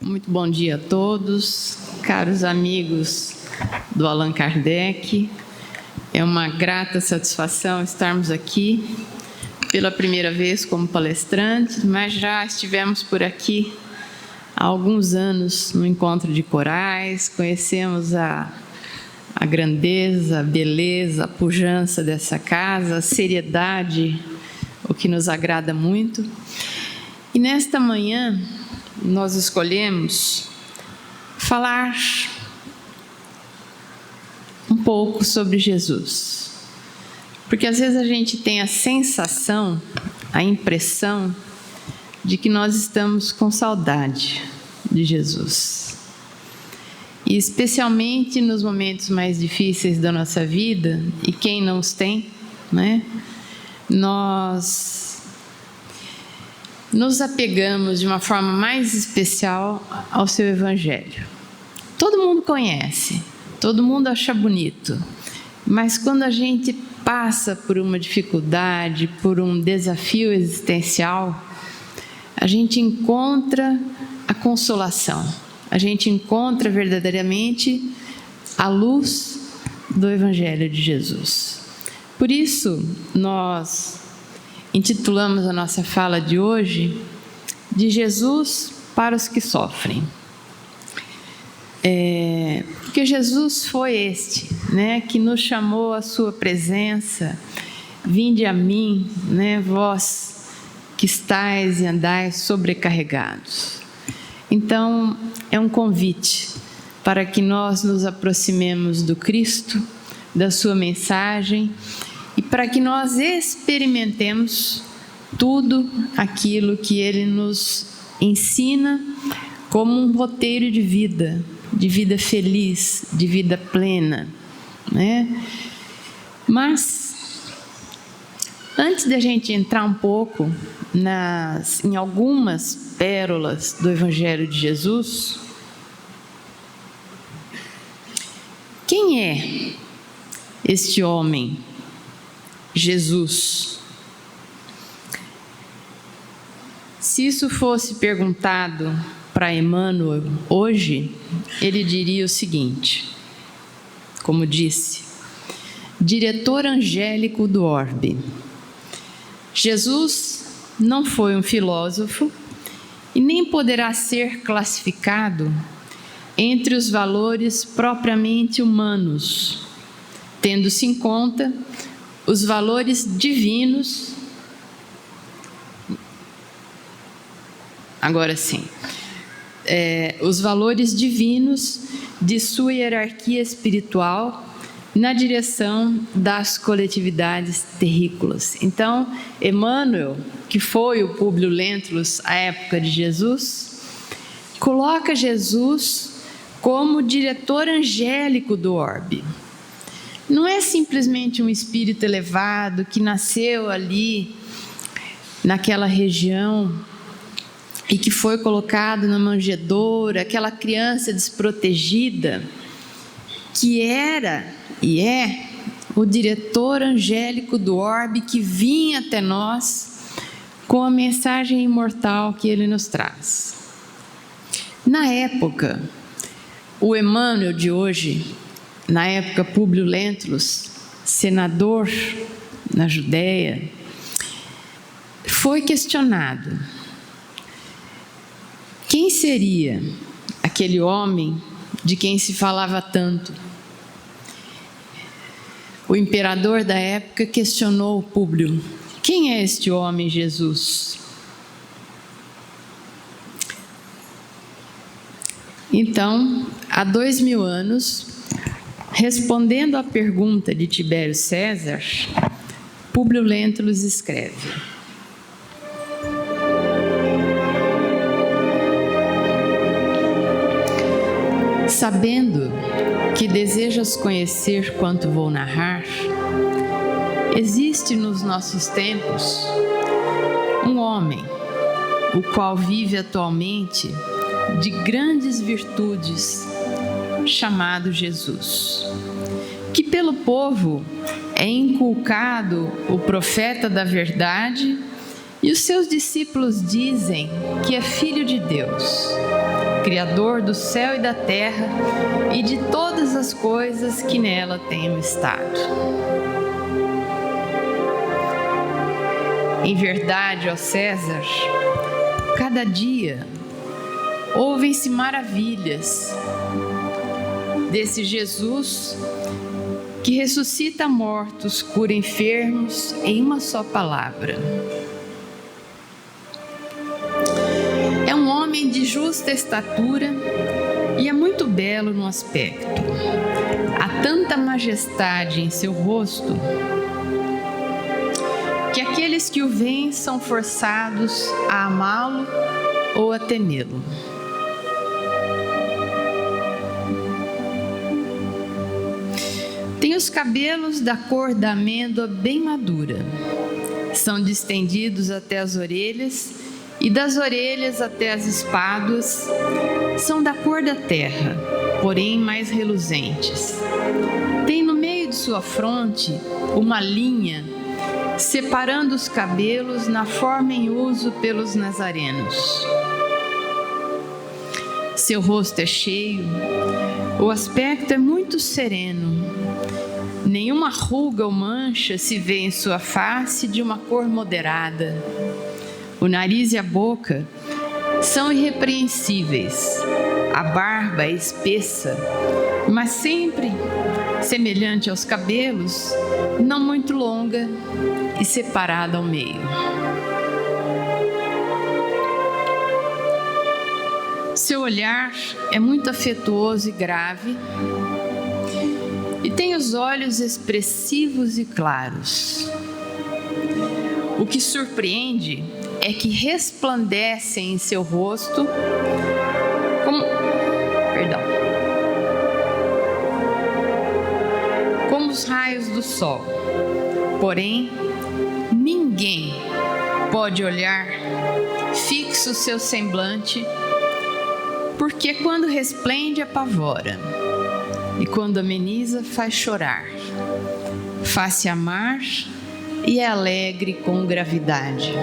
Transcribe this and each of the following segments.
Muito bom dia a todos, caros amigos do Allan Kardec. É uma grata satisfação estarmos aqui pela primeira vez como palestrantes, mas já estivemos por aqui há alguns anos no encontro de corais, conhecemos a grandeza, a beleza, a pujança dessa casa, a seriedade, o que nos agrada muito. E nesta manhã nós escolhemos falar um pouco sobre Jesus, porque às vezes a gente tem a sensação, a impressão de que nós estamos com saudade de Jesus. E especialmente nos momentos mais difíceis da nossa vida, e quem não os tem, né? Nós nos apegamos de uma forma mais especial ao seu Evangelho. Todo mundo conhece, todo mundo acha bonito, mas quando a gente passa por uma dificuldade, por um desafio existencial, a gente encontra a consolação, a gente encontra verdadeiramente a luz do Evangelho de Jesus. Por isso, nós intitulamos a nossa fala de hoje de Jesus para os que sofrem. Porque Jesus foi este, né, que nos chamou à sua presença. Vinde a mim, né, vós que estáis e andais sobrecarregados. Então, é um convite para que nós nos aproximemos do Cristo, da sua mensagem, e para que nós experimentemos tudo aquilo que Ele nos ensina como um roteiro de vida feliz, de vida plena, né? Mas, antes de a gente entrar um pouco em algumas pérolas do Evangelho de Jesus, quem é este homem, Jesus? Se isso fosse perguntado para Emmanuel hoje, ele diria o seguinte, como disse, diretor angélico do orbe. Jesus não foi um filósofo e nem poderá ser classificado entre os valores propriamente humanos, tendo-se em conta os valores divinos. Agora sim, os valores divinos de sua hierarquia espiritual na direção das coletividades terrícolas. Então, Emmanuel, que foi o Públio Lentulus à época de Jesus, coloca Jesus como diretor angélico do orbe. Não é simplesmente um espírito elevado que nasceu ali, naquela região, e que foi colocado na manjedoura, aquela criança desprotegida, que era e é o diretor angélico do orbe que vinha até nós com a mensagem imortal que ele nos traz. Na época, o Emmanuel de hoje, na época Públio Lentulus, senador na Judéia, foi questionado: quem seria aquele homem de quem se falava tanto? O imperador da época questionou o Públio: quem é este homem, Jesus? Então, há 2000 anos, respondendo à pergunta de Tibério César, Públio Lentulus escreve: sabendo que desejas conhecer quanto vou narrar, existe nos nossos tempos um homem, o qual vive atualmente de grandes virtudes, chamado Jesus, que pelo povo é inculcado o profeta da verdade, e os seus discípulos dizem que é filho de Deus. Criador do céu e da terra e de todas as coisas que nela tenham estado. Em verdade, ó César, cada dia ouvem-se maravilhas desse Jesus que ressuscita mortos, cura enfermos em uma só palavra. É um homem de justa estatura e é muito belo no aspecto. Há tanta majestade em seu rosto que aqueles que o veem são forçados a amá-lo ou a temê-lo. Tem os cabelos da cor da amêndoa bem madura. São distendidos até as orelhas e das orelhas até as espáduas. São da cor da terra, porém mais reluzentes. Tem no meio de sua fronte uma linha separando os cabelos na forma em uso pelos nazarenos. Seu rosto é cheio, o aspecto é muito sereno. Nenhuma ruga ou mancha se vê em sua face, de uma cor moderada. O nariz e a boca são irrepreensíveis. A barba é espessa, mas sempre semelhante aos cabelos, não muito longa e separada ao meio. Seu olhar é muito afetuoso e grave, e tem os olhos expressivos e claros. O que surpreende é que resplandecem em seu rosto como os raios do sol. Porém, ninguém pode olhar fixo seu semblante, porque quando resplende apavora, e quando ameniza faz chorar. Faz-se amar e é alegre com gravidade.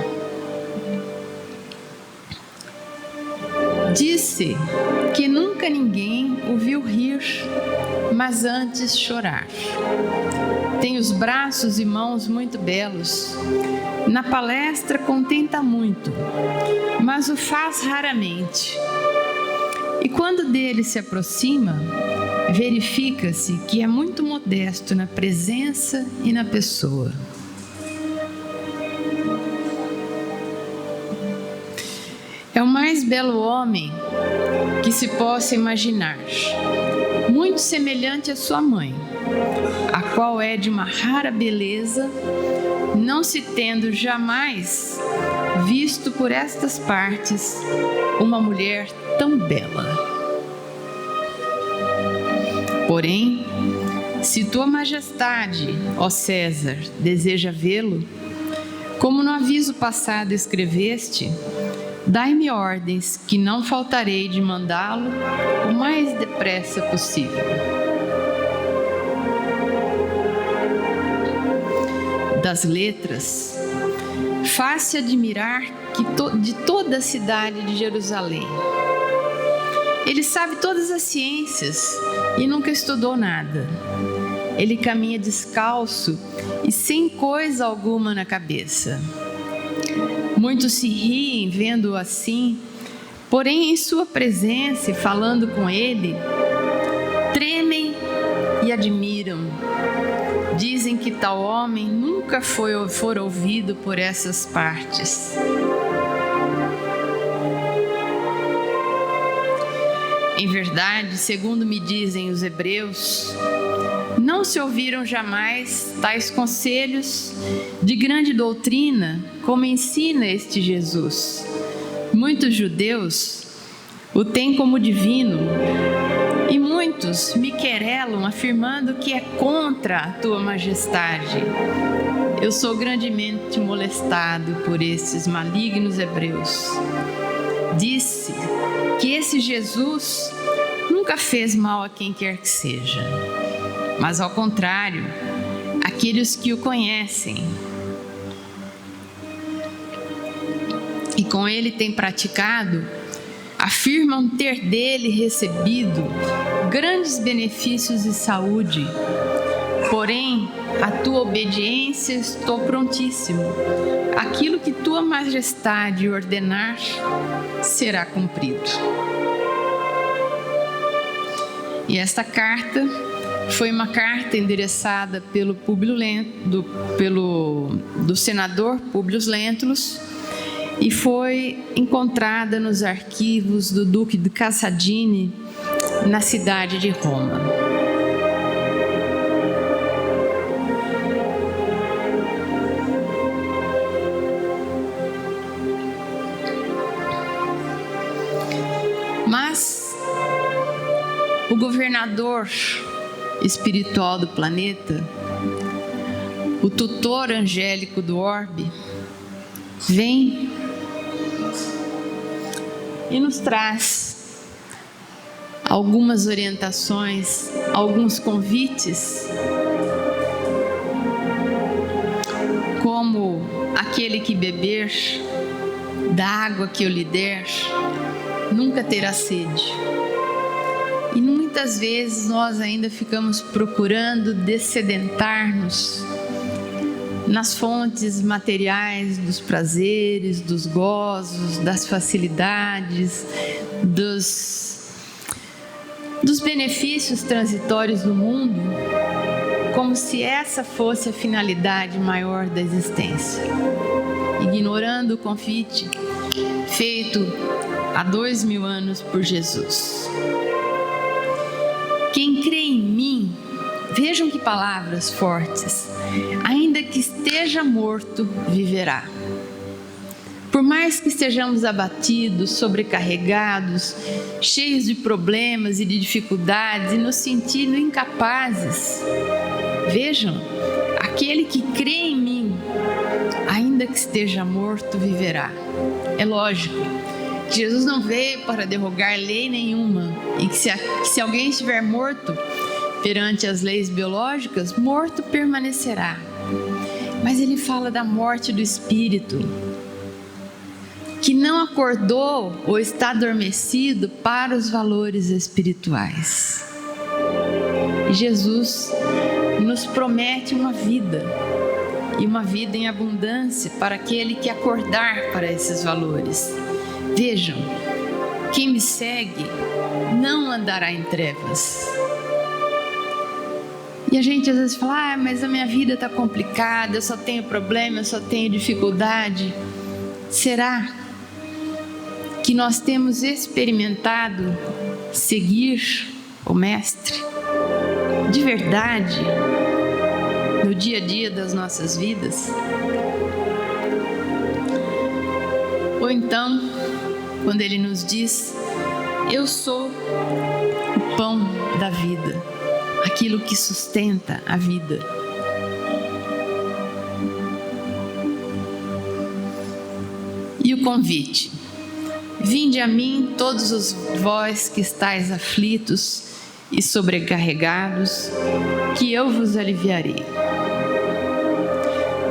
Disse que nunca ninguém o viu rir, mas antes chorar. Tem os braços e mãos muito belos. Na palestra contenta muito, mas o faz raramente. E quando dele se aproxima, verifica-se que é muito modesto na presença e na pessoa. É o mais belo homem que se possa imaginar, muito semelhante à sua mãe, a qual é de uma rara beleza, não se tendo jamais visto por estas partes uma mulher tão bela. Porém, se tua majestade, ó César, deseja vê-lo, como no aviso passado escreveste, dai-me ordens que não faltarei de mandá-lo o mais depressa possível. Das letras, faz-se admirar de toda a cidade de Jerusalém. Ele sabe todas as ciências e nunca estudou nada. Ele caminha descalço e sem coisa alguma na cabeça. Muitos se riem vendo-o assim, porém em sua presença e falando com ele, tremem e admiram. Dizem que tal homem nunca for ouvido por essas partes. Em verdade, segundo me dizem os hebreus, não se ouviram jamais tais conselhos de grande doutrina como ensina este Jesus. Muitos judeus o têm como divino e muitos me querelam afirmando que é contra a tua majestade. Eu sou grandemente molestado por esses malignos hebreus. Disse que esse Jesus nunca fez mal a quem quer que seja, mas ao contrário, aqueles que o conhecem. E com ele tem praticado afirmam ter dele recebido grandes benefícios e saúde. Porém, a tua obediência estou prontíssimo. Aquilo que tua majestade ordenar será cumprido. E esta carta foi uma carta endereçada do senador Públio Lentulus e foi encontrada nos arquivos do Duque de Cassadine, na cidade de Roma. Mas o governador espiritual do planeta, o tutor angélico do orbe, vem e nos traz algumas orientações, alguns convites, como aquele que beber da água que eu lhe der, nunca terá sede. E muitas vezes nós ainda ficamos procurando dessedentar-nos nas fontes materiais dos prazeres, dos gozos, das facilidades, dos benefícios transitórios do mundo, como se essa fosse a finalidade maior da existência, ignorando o convite feito há 2000 anos por Jesus. Quem crê em mim, vejam que palavras fortes, ainda que esteja morto, viverá. Por mais que estejamos abatidos, sobrecarregados, cheios de problemas e de dificuldades e nos sentindo incapazes, vejam, aquele que crê em mim, ainda que esteja morto, viverá. É lógico que Jesus não veio para derrogar lei nenhuma e que se alguém estiver morto perante as leis biológicas, morto permanecerá. Mas ele fala da morte do espírito, que não acordou ou está adormecido para os valores espirituais. E Jesus nos promete uma vida, e uma vida em abundância para aquele que acordar para esses valores. Vejam, quem me segue não andará em trevas. E a gente às vezes fala, mas a minha vida está complicada, eu só tenho problema, eu só tenho dificuldade. Será que nós temos experimentado seguir o Mestre de verdade no dia a dia das nossas vidas? Ou então, quando Ele nos diz, eu sou o pão da vida, aquilo que sustenta a vida. E o convite: vinde a mim todos os vós que estáis aflitos e sobrecarregados, que eu vos aliviarei.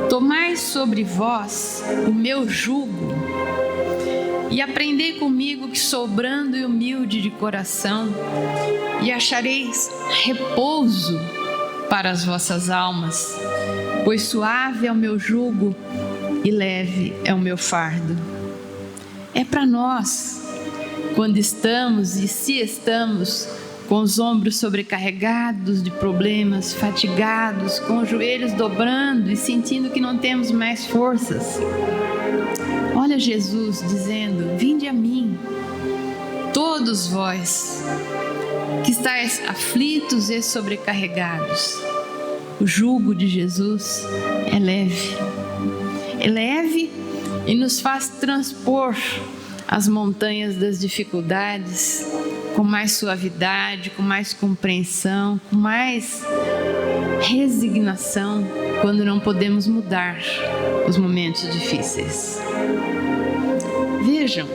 Tomai sobre vós o meu jugo e aprendei comigo, que sou brando e humilde de coração, e achareis repouso para as vossas almas, pois suave é o meu jugo e leve é o meu fardo. É para nós, quando estamos e se estamos com os ombros sobrecarregados de problemas, fatigados, com os joelhos dobrando e sentindo que não temos mais forças. Olha Jesus dizendo, vinde a mim, todos vós que estáis aflitos e sobrecarregados. O jugo de Jesus é leve e nos faz transpor as montanhas das dificuldades com mais suavidade, com mais compreensão, com mais resignação, quando não podemos mudar os momentos difíceis. Vejam,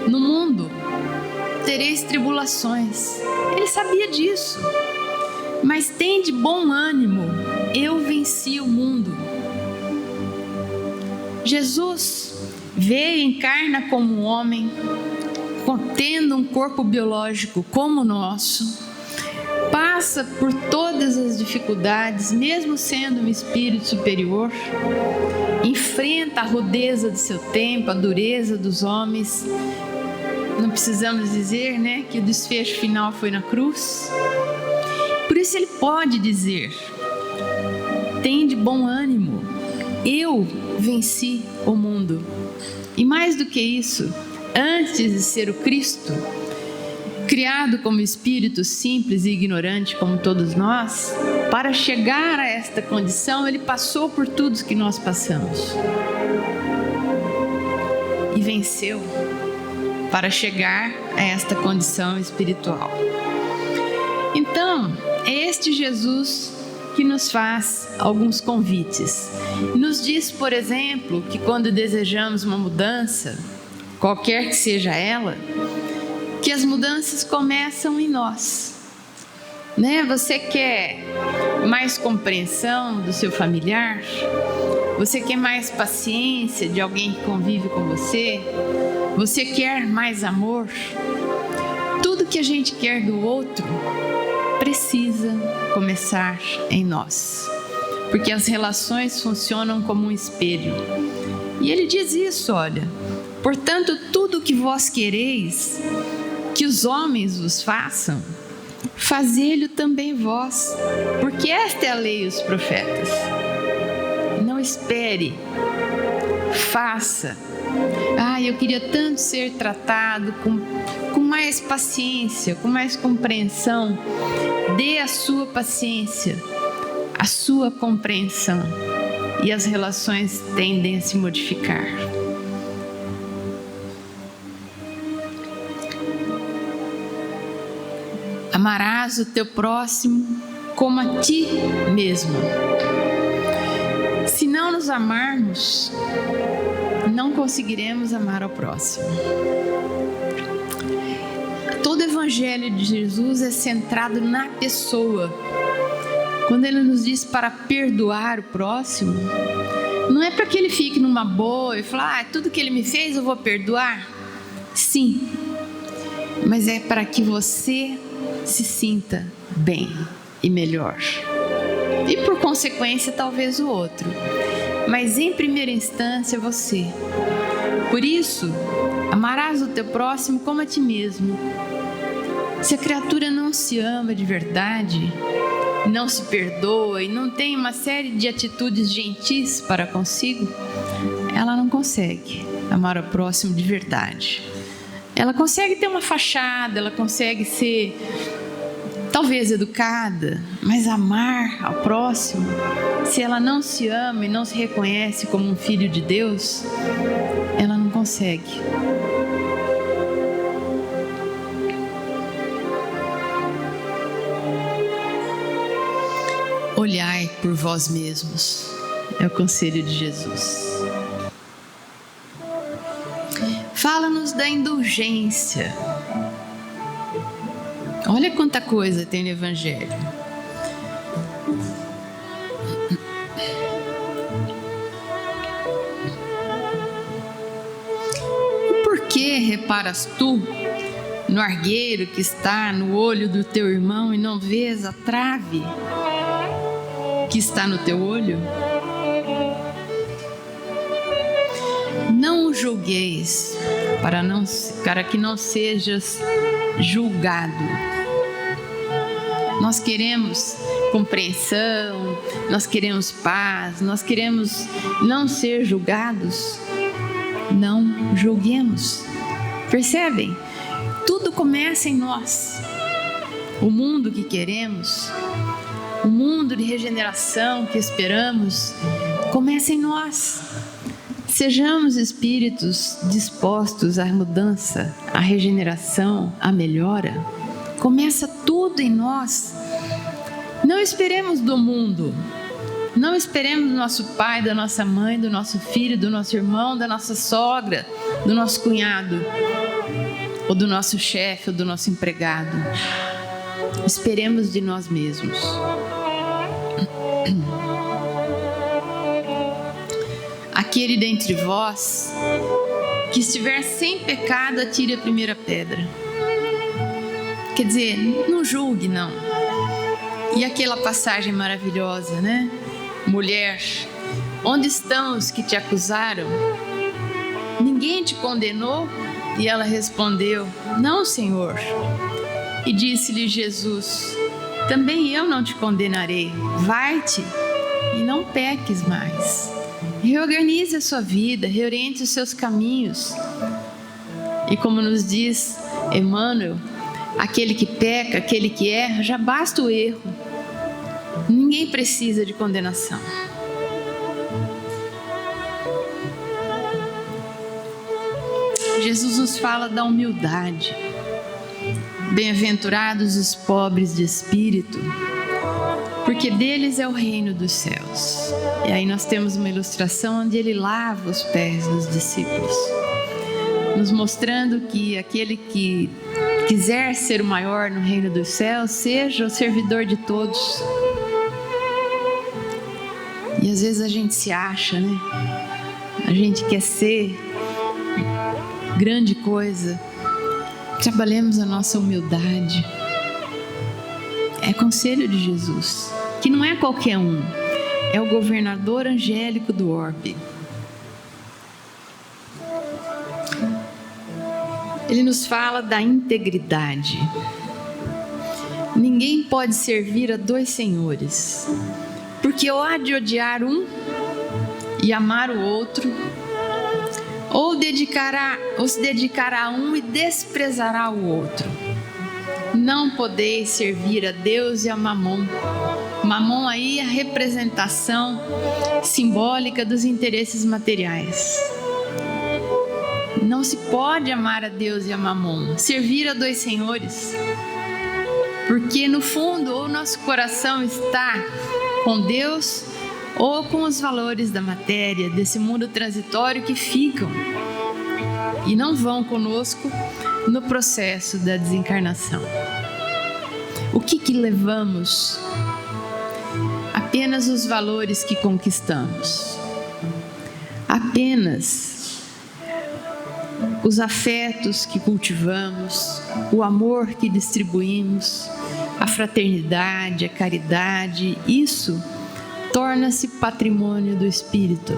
no mundo tereis tribulações. Ele sabia disso. Mas tem de bom ânimo, eu venci o mundo. Jesus veio e encarna como um homem, tendo um corpo biológico como o nosso, passa por todas as dificuldades, mesmo sendo um espírito superior, enfrenta a rudeza do seu tempo, a dureza dos homens. Não precisamos dizer, né, que o desfecho final foi na cruz. Por isso ele pode dizer: tem de bom ânimo, eu venci o mundo. E mais do que isso, antes de ser o Cristo, criado como espírito simples e ignorante como todos nós, para chegar a esta condição, ele passou por tudo que nós passamos e venceu para chegar a esta condição espiritual. Então, é este Jesus que nos faz alguns convites. Nos diz, por exemplo, que quando desejamos uma mudança, qualquer que seja ela, que as mudanças começam em nós, né? Você quer mais compreensão do seu familiar? Você quer mais paciência de alguém que convive com você? Você quer mais amor? Tudo que a gente quer do outro precisa começar em nós, porque as relações funcionam como um espelho. E ele diz isso, olha: portanto, tudo que vós quereis que os homens vos façam, fazei-lo também vós, porque esta é a lei e os profetas. Não espere, faça. Eu queria tanto ser tratado com mais paciência, com mais compreensão. Dê a sua paciência, a sua compreensão, e as relações tendem a se modificar. Amarás o teu próximo como a ti mesmo. Se não nos amarmos, não conseguiremos amar ao próximo. Todo o evangelho de Jesus é centrado na pessoa. Quando ele nos diz para perdoar o próximo, não é para que ele fique numa boa e fale: tudo que ele me fez eu vou perdoar. Sim, mas é para que você se sinta bem e melhor. E por consequência, talvez o outro. Mas em primeira instância, você. Por isso, amarás o teu próximo como a ti mesmo. Se a criatura não se ama de verdade, não se perdoa e não tem uma série de atitudes gentis para consigo, ela não consegue amar o próximo de verdade. Ela consegue ter uma fachada, ela consegue ser talvez educada, mas amar ao próximo, se ela não se ama e não se reconhece como um filho de Deus, ela não consegue. Olhai por vós mesmos, é o conselho de Jesus. Fala-nos da indulgência. Olha quanta coisa tem no Evangelho. E por que reparas tu no argueiro que está no olho do teu irmão e não vês a trave que está no teu olho? Não o julgueis, para que não sejas julgado. Nós queremos compreensão, nós queremos paz, nós queremos não ser julgados. Não julguemos. Percebem? Tudo começa em nós. O mundo que queremos, o mundo de regeneração que esperamos, começa em nós. Sejamos espíritos dispostos à mudança, à regeneração, à melhora. Começa tudo em nós. Não esperemos do mundo. Não esperemos do nosso pai, da nossa mãe, do nosso filho, do nosso irmão, da nossa sogra, do nosso cunhado, ou do nosso chefe, ou do nosso empregado. Esperemos de nós mesmos. Aquele dentre vós que estiver sem pecado, atire a primeira pedra. Quer dizer, não julgue, não. E aquela passagem maravilhosa, né? Mulher, onde estão os que te acusaram? Ninguém te condenou? E ela respondeu: não, Senhor. E disse-lhe Jesus: também eu não te condenarei. Vai-te e não peques mais. Reorganize a sua vida, reoriente os seus caminhos. E como nos diz Emmanuel, aquele que peca, aquele que erra, já basta o erro. Ninguém precisa de condenação. Jesus nos fala da humildade. Bem-aventurados os pobres de espírito, porque deles é o reino dos céus. E aí nós temos uma ilustração onde ele lava os pés dos discípulos, nos mostrando que aquele que quiser ser o maior no reino dos céus, seja o servidor de todos. E às vezes a gente se acha, né? A gente quer ser grande coisa. Trabalhemos a nossa humildade. É conselho de Jesus, que não é qualquer um, é o governador angélico do orbe. Ele nos fala da integridade. Ninguém pode servir a dois senhores, porque ou há de odiar um e amar o outro, ou se dedicará a um e desprezará o outro. Não podeis servir a Deus e a Mamon. Mamon aí é a representação simbólica dos interesses materiais. Não se pode amar a Deus e a Mamon, servir a dois senhores, porque no fundo ou nosso coração está com Deus ou com os valores da matéria, desse mundo transitório que ficam e não vão conosco no processo da desencarnação. O que levamos? Apenas os valores que conquistamos, apenas os afetos que cultivamos, o amor que distribuímos, a fraternidade, a caridade. Isso torna-se patrimônio do espírito.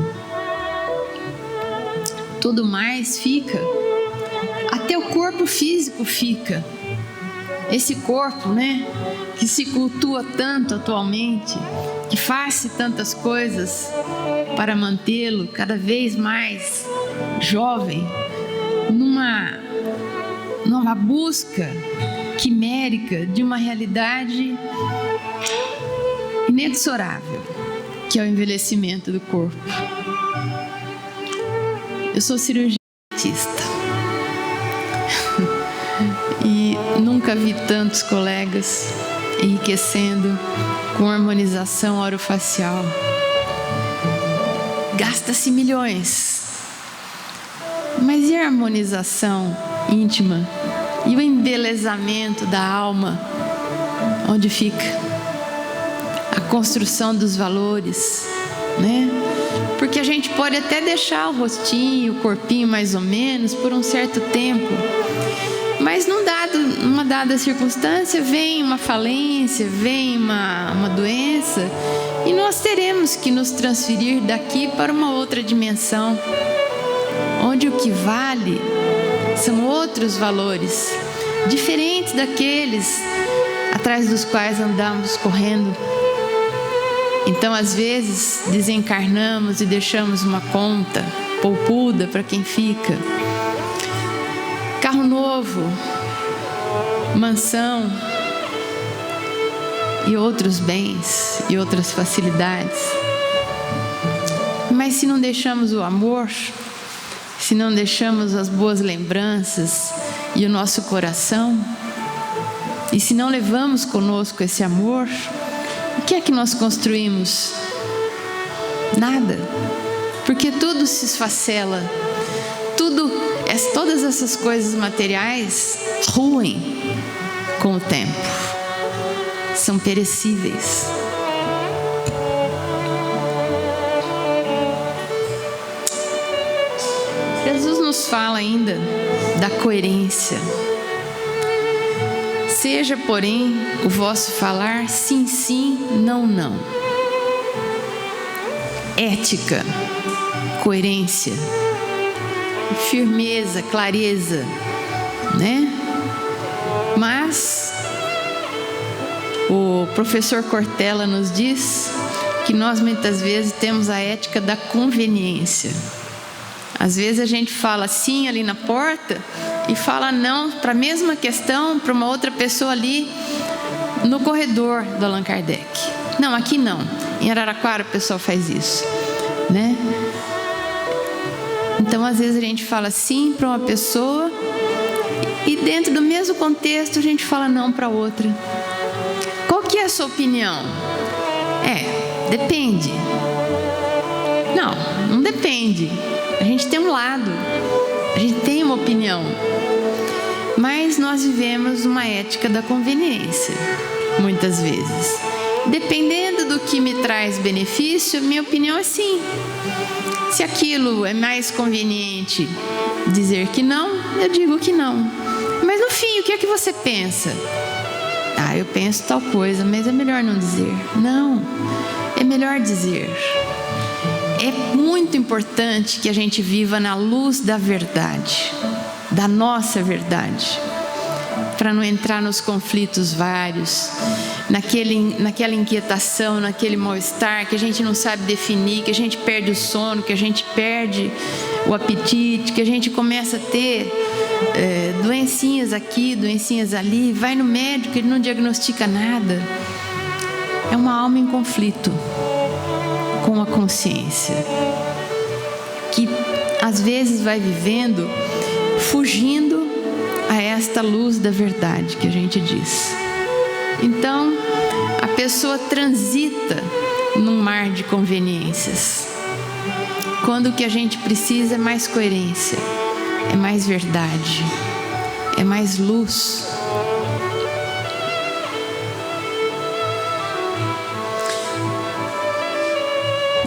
Tudo mais fica, até o corpo físico fica. Esse corpo, né, que se cultua tanto atualmente, que faz tantas coisas para mantê-lo cada vez mais jovem, numa busca quimérica de uma realidade inexorável, que é o envelhecimento do corpo. Eu sou cirurgiã dentista e nunca vi tantos colegas enriquecendo com harmonização orofacial. Gasta-se milhões, mas e a harmonização íntima? E o embelezamento da alma? Onde fica? A construção dos valores, né? Porque a gente pode até deixar o rostinho, o corpinho mais ou menos por um certo tempo, mas numa dada circunstância vem uma falência, vem uma doença e nós teremos que nos transferir daqui para uma outra dimensão, onde o que vale são outros valores, diferentes daqueles atrás dos quais andamos correndo. Então, às vezes, desencarnamos e deixamos uma conta poupuda para quem fica. Carro novo, mansão e outros bens e outras facilidades. Mas se não deixamos o amor, se não deixamos as boas lembranças e o nosso coração, e se não levamos conosco esse amor, o que é que nós construímos? Nada. Porque tudo se esfacela. Todas essas coisas materiais ruem com o tempo. São perecíveis. Jesus nos fala ainda da coerência. Seja, porém, o vosso falar sim, sim, não, não. Ética, coerência, firmeza, clareza, né? Mas o professor Cortella nos diz que nós muitas vezes temos a ética da conveniência. Às vezes a gente fala sim ali na porta e fala não para a mesma questão para uma outra pessoa ali no corredor do Allan Kardec. Não, aqui não. Em Araraquara o pessoal faz isso, né? Então às vezes a gente fala sim para uma pessoa e dentro do mesmo contexto a gente fala não para outra. Qual que é a sua opinião? Depende. Não depende. A gente tem um lado, a gente tem uma opinião, mas nós vivemos uma ética da conveniência, muitas vezes. Dependendo do que me traz benefício, minha opinião é sim. Se aquilo é mais conveniente dizer que não, eu digo que não. Mas no fim, o que é que você pensa? Eu penso tal coisa, mas é melhor não dizer. Não, é melhor dizer. É muito importante que a gente viva na luz da verdade, da nossa verdade, para não entrar nos conflitos vários, naquela inquietação, naquele mal-estar que a gente não sabe definir, que a gente perde o sono, que a gente perde o apetite, que a gente começa a ter doencinhas aqui, doencinhas ali, vai no médico, ele não diagnostica nada. É uma alma em conflito com a consciência, que às vezes vai vivendo fugindo a esta luz da verdade que a gente diz. Então, a pessoa transita num mar de conveniências, quando o que a gente precisa é mais coerência, é mais verdade, é mais luz.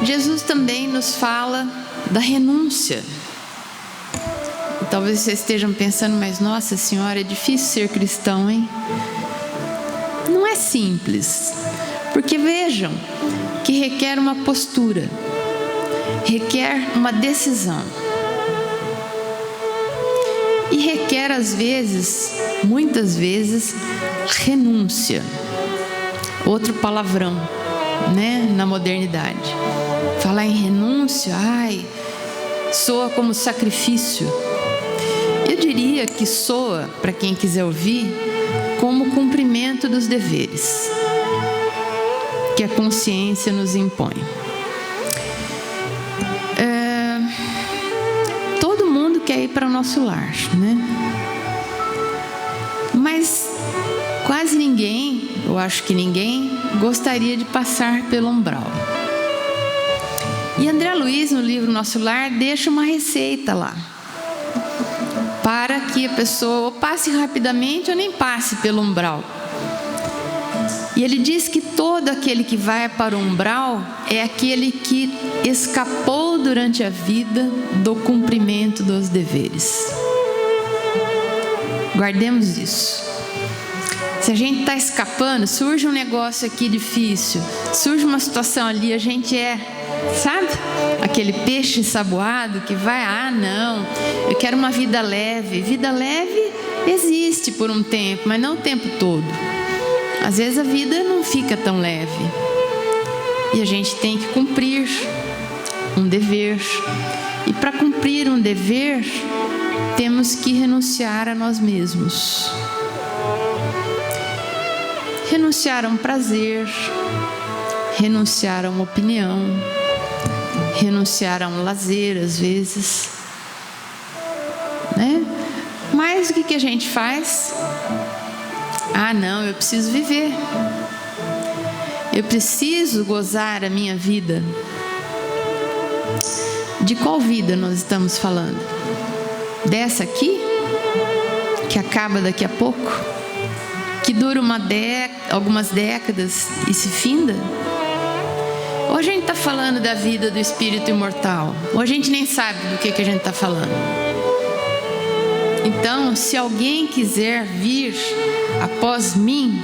Jesus também nos fala da renúncia. Talvez vocês estejam pensando, mas nossa senhora, é difícil ser cristão, hein? Não é simples, porque vejam que requer uma postura, requer uma decisão. E requer às vezes, muitas vezes, renúncia. Outro palavrão, né, na modernidade. Falar em renúncia, soa como sacrifício. Eu diria que soa, para quem quiser ouvir, como cumprimento dos deveres que a consciência nos impõe. Todo mundo quer ir para o nosso lar, né? Mas quase ninguém, eu acho que ninguém, gostaria de passar pelo umbral. E André Luiz, no livro Nosso Lar, deixa uma receita lá, para que a pessoa ou passe rapidamente ou nem passe pelo umbral. E ele diz que todo aquele que vai para o umbral é aquele que escapou durante a vida do cumprimento dos deveres. Guardemos isso. Se a gente está escapando, surge um negócio aqui difícil, surge uma situação ali, a gente sabe? Aquele peixe ensaboado que vai, não, eu quero uma vida leve. Vida leve existe por um tempo, mas não o tempo todo. Às vezes a vida não fica tão leve. E a gente tem que cumprir um dever. E para cumprir um dever, temos que renunciar a nós mesmos. Renunciar a um prazer, renunciar a uma opinião, renunciar a um lazer, às vezes, né? Mas o que a gente faz? Não, eu preciso viver. Eu preciso gozar a minha vida. De qual vida nós estamos falando? Dessa aqui? Que acaba daqui a pouco? Que dura algumas décadas e se finda? Ou a gente está falando da vida do espírito imortal? Ou a gente nem sabe do que a gente está falando? Então, se alguém quiser vir após mim,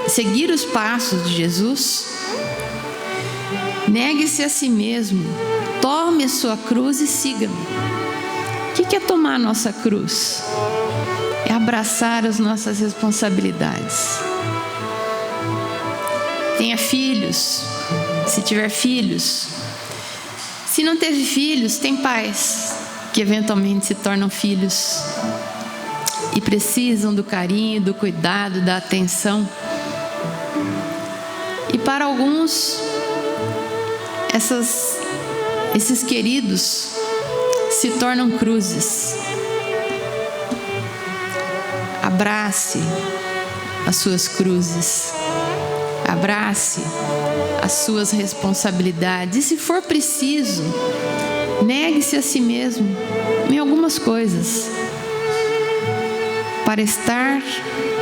seguir os passos de Jesus, negue-se a si mesmo, tome a sua cruz e siga-me. O que é tomar a nossa cruz? É abraçar as nossas responsabilidades. Tenha filhos, se tiver filhos. Se não teve filhos, tem pais que eventualmente se tornam filhos e precisam do carinho, do cuidado, da atenção. E para alguns, esses queridos se tornam cruzes. Abrace as suas cruzes, abrace as suas responsabilidades. E se for preciso, negue-se a si mesmo em algumas coisas, para estar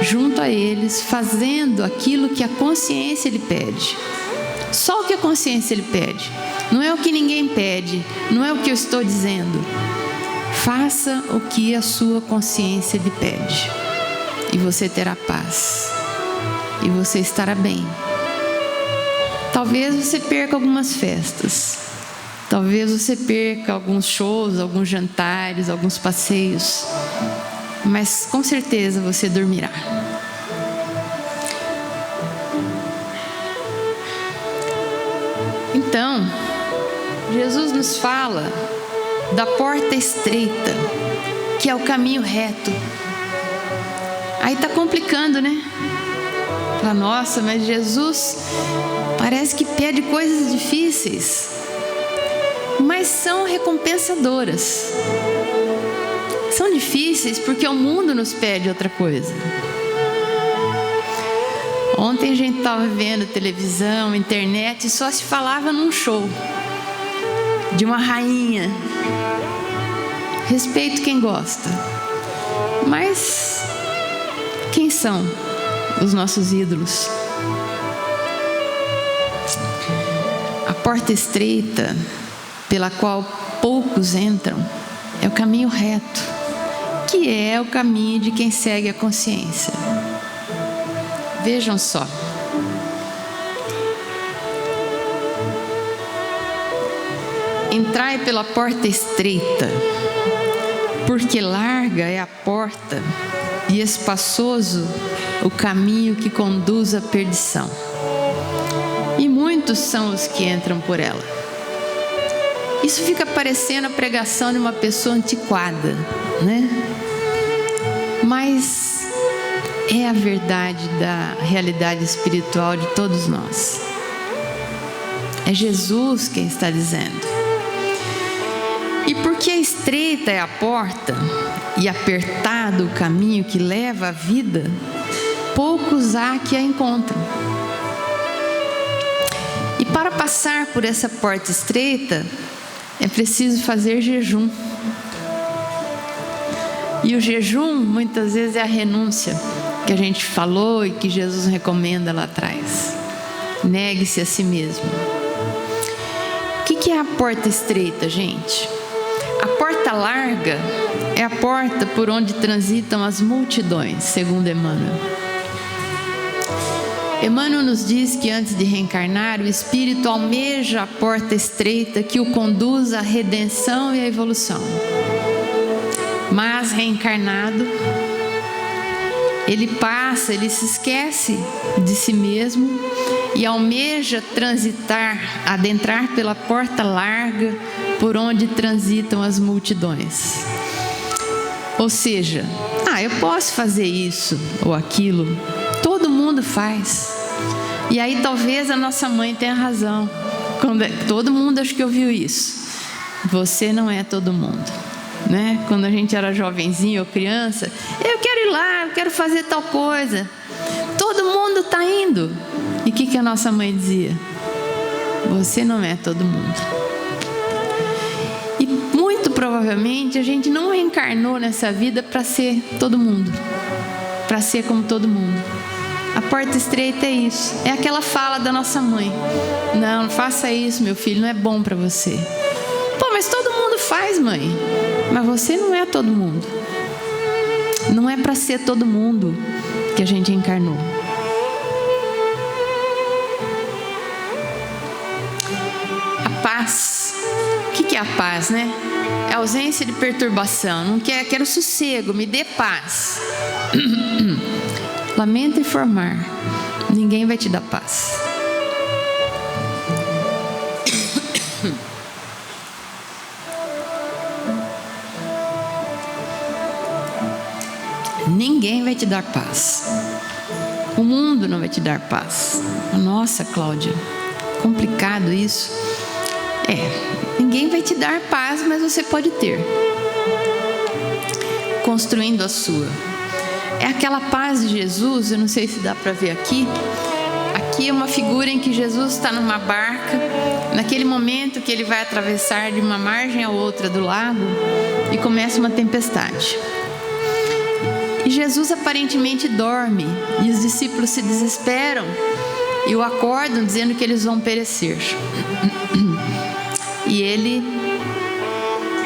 junto a eles, fazendo aquilo que a consciência lhe pede. Só o que a consciência lhe pede. Não é o que ninguém pede, não é o que eu estou dizendo. Faça o que a sua consciência lhe pede, e você terá paz, e você estará bem. Talvez você perca algumas festas, talvez você perca alguns shows, alguns jantares, alguns passeios, mas com certeza você dormirá. Então, Jesus nos fala da porta estreita, que é o caminho reto. Aí está complicando, né? Fala, nossa, mas Jesus parece que pede coisas difíceis, mas são recompensadoras. São difíceis porque o mundo nos pede outra coisa. Ontem a gente estava vendo televisão, internet, e só se falava num show de uma rainha. Respeito quem gosta, mas quem são os nossos ídolos? A porta estreita pela qual poucos entram é o caminho reto, que é o caminho de quem segue a consciência. Vejam só. Entrai pela porta estreita, porque larga é a porta e espaçoso o caminho que conduz à perdição. E muitos são os que entram por ela. Isso fica parecendo a pregação de uma pessoa antiquada, né? Mas é a verdade da realidade espiritual de todos nós. É Jesus quem está dizendo. E porque estreita é a porta e apertado o caminho que leva à vida, poucos há que a encontram. E para passar por essa porta estreita, é preciso fazer jejum. E o jejum, muitas vezes, é a renúncia que a gente falou e que Jesus recomenda lá atrás. Negue-se a si mesmo. O que é a porta estreita, gente? A porta larga é a porta por onde transitam as multidões, segundo Emmanuel. Emmanuel nos diz que antes de reencarnar, o espírito almeja a porta estreita que o conduz à redenção e à evolução. Mas reencarnado, ele se esquece de si mesmo e almeja adentrar pela porta larga por onde transitam as multidões. Ou seja, eu posso fazer isso ou aquilo, todo mundo faz. E aí talvez a nossa mãe tenha razão, todo mundo acho que ouviu isso. Você não é todo mundo, né? Quando a gente era jovenzinho ou criança, eu quero ir lá, eu quero fazer tal coisa, todo mundo está indo. E o que a nossa mãe dizia? Você não é todo mundo. E muito provavelmente a gente não reencarnou nessa vida para ser todo mundo, para ser como todo mundo. A porta estreita é isso, é aquela fala da nossa mãe: não faça isso, meu filho, não é bom para você. Pô, mas todo mundo faz, mãe. Mas você não é todo mundo. Não é para ser todo mundo que a gente encarnou. A paz. O que é a paz, né? É a ausência de perturbação. Não quero sossego, me dê paz. Lamento informar, ninguém vai te dar paz. Ninguém vai te dar paz. O mundo não vai te dar paz. Nossa, Cláudia, complicado isso. Ninguém vai te dar paz, mas você pode ter, construindo a sua. É aquela paz de Jesus. Eu não sei se dá para ver aqui. Aqui é uma figura em que Jesus está numa barca, naquele momento que ele vai atravessar de uma margem a outra do lago, e começa uma tempestade. E Jesus aparentemente dorme, e os discípulos se desesperam e o acordam dizendo que eles vão perecer. E ele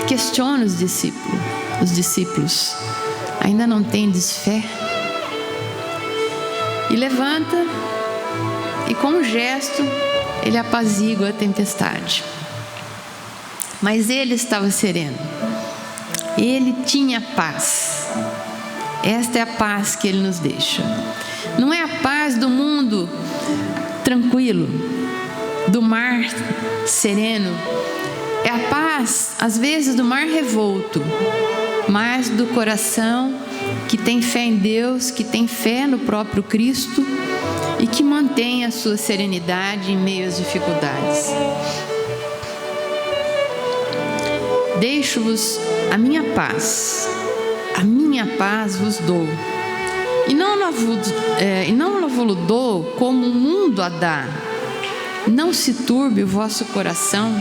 questiona os discípulos: ainda não tendes fé? E levanta, e com um gesto ele apazigua a tempestade. Mas ele estava sereno, ele tinha paz. Esta é a paz que ele nos deixa. Não é a paz do mundo tranquilo, do mar sereno. É a paz, às vezes, do mar revolto, mas do coração que tem fé em Deus, que tem fé no próprio Cristo e que mantém a sua serenidade em meio às dificuldades. Deixo-vos a minha paz vos dou. E não vos dou como o mundo a dá. Não se turbe o vosso coração,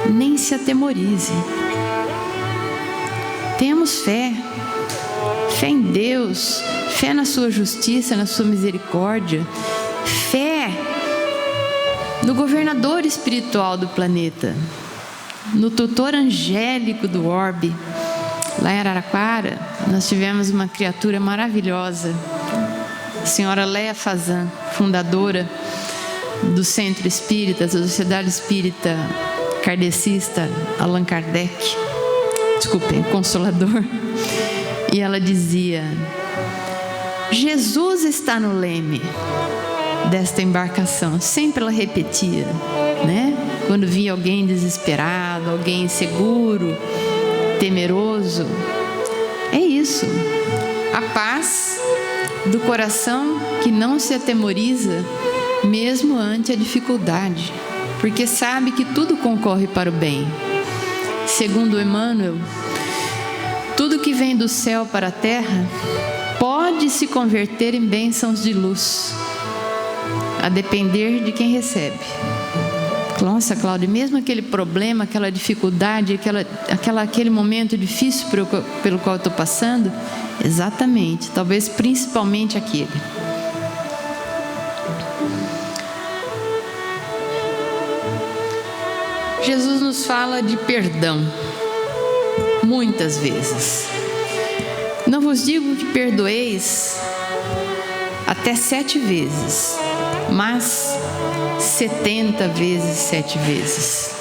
nem se atemorize. Temos fé em Deus, fé na sua justiça, na sua misericórdia, fé no governador espiritual do planeta, no tutor angélico do orbe. Lá em Araraquara, nós tivemos uma criatura maravilhosa, a senhora Léa Fazan, fundadora do Centro Espírita, da Sociedade Espírita Kardecista Allan Kardec, Consolador. E ela dizia: Jesus está no leme desta embarcação. Sempre ela repetia, né? Quando via alguém desesperado, alguém inseguro, temeroso. É isso, a paz do coração que não se atemoriza mesmo ante a dificuldade, porque sabe que tudo concorre para o bem. Segundo Emmanuel, tudo que vem do céu para a terra pode se converter em bênçãos de luz, a depender de quem recebe. Nossa, Cláudia, mesmo aquele problema, aquela dificuldade, aquele momento difícil pelo qual eu estou passando, exatamente, talvez principalmente aquele. Jesus nos fala de perdão, muitas vezes. Não vos digo que perdoeis até 7 vezes, mas 70 vezes 7 vezes.